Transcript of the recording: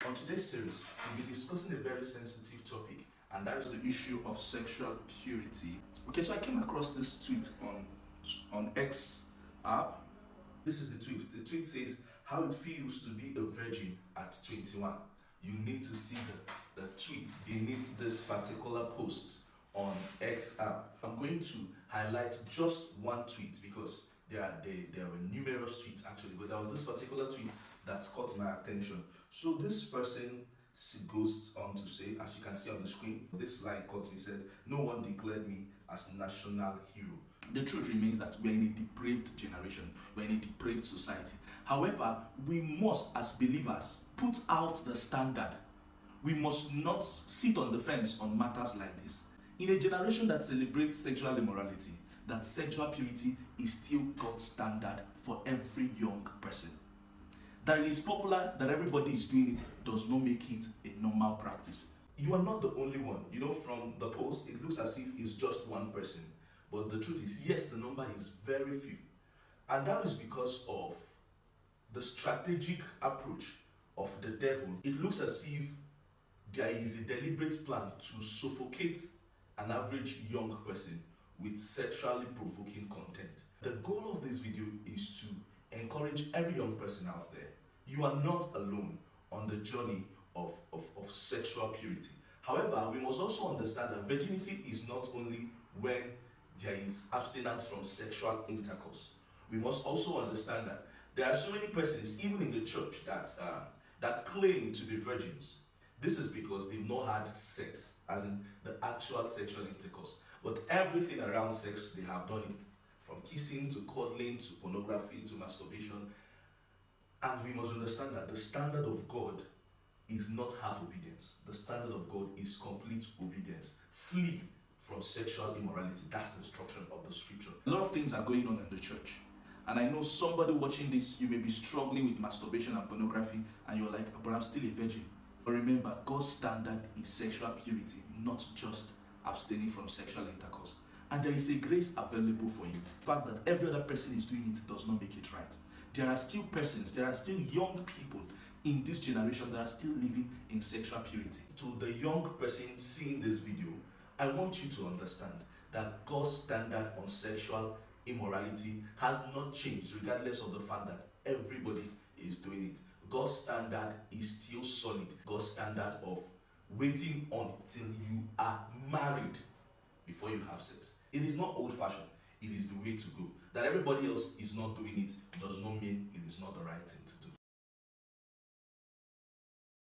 On today's series, we'll be discussing a very sensitive topic, and that is the issue of sexual purity. Okay, so I came across this tweet on X app. This is the tweet. The tweet says, "How it feels to be a virgin at 21." You need to see the tweets beneath this particular post on X app. I'm going to highlight just one tweet because there were numerous tweets actually, but there was this particular tweet that caught my attention. So this person goes on to say, as you can see on the screen, this line caught me, said, "No one declared me as national hero." The truth remains that we're in a depraved generation, we're in a depraved society. However, we must, as believers, put out the standard. We must not sit on the fence on matters like this. In a generation that celebrates sexual immorality, that sexual purity is still God's standard for every young person. That it is popular, that everybody is doing it, does not make it a normal practice. You are not the only one. You know, from the post, it looks as if it's just one person. But the truth is, yes, the number is very few. And that is because of the strategic approach of the devil. It looks as if there is a deliberate plan to suffocate an average young person with sexually provoking content. The goal of this video is to encourage every young person out there. You are not alone on the journey of sexual purity. However, we must also understand that virginity is not only when there is abstinence from sexual intercourse. We must also understand that there are so many persons, even in the church, that claim to be virgins. This is because they've not had sex, as in the actual sexual intercourse. But everything around sex, they have done it. From kissing to cuddling to pornography to masturbation. And we must understand that the standard of God is not half obedience. The standard of God is complete obedience. Flee from sexual immorality. That's the instruction of the scripture. A lot of things are going on in the church. And I know somebody watching this, you may be struggling with masturbation and pornography, and you're like, "But I'm still a virgin." But remember, God's standard is sexual purity, not just abstaining from sexual intercourse. And there is a grace available for you. The fact that every other person is doing it does not make it right. There are still persons, there are still young people in this generation that are still living in sexual purity. To the young person seeing this video, I want you to understand that God's standard on sexual immorality has not changed, regardless of the fact that everybody is doing it. God's standard is still solid. God's standard of waiting until you are married before you have sex. It is not old-fashioned. It is the way to go. That everybody else is not doing it does not mean it is not the right thing to do.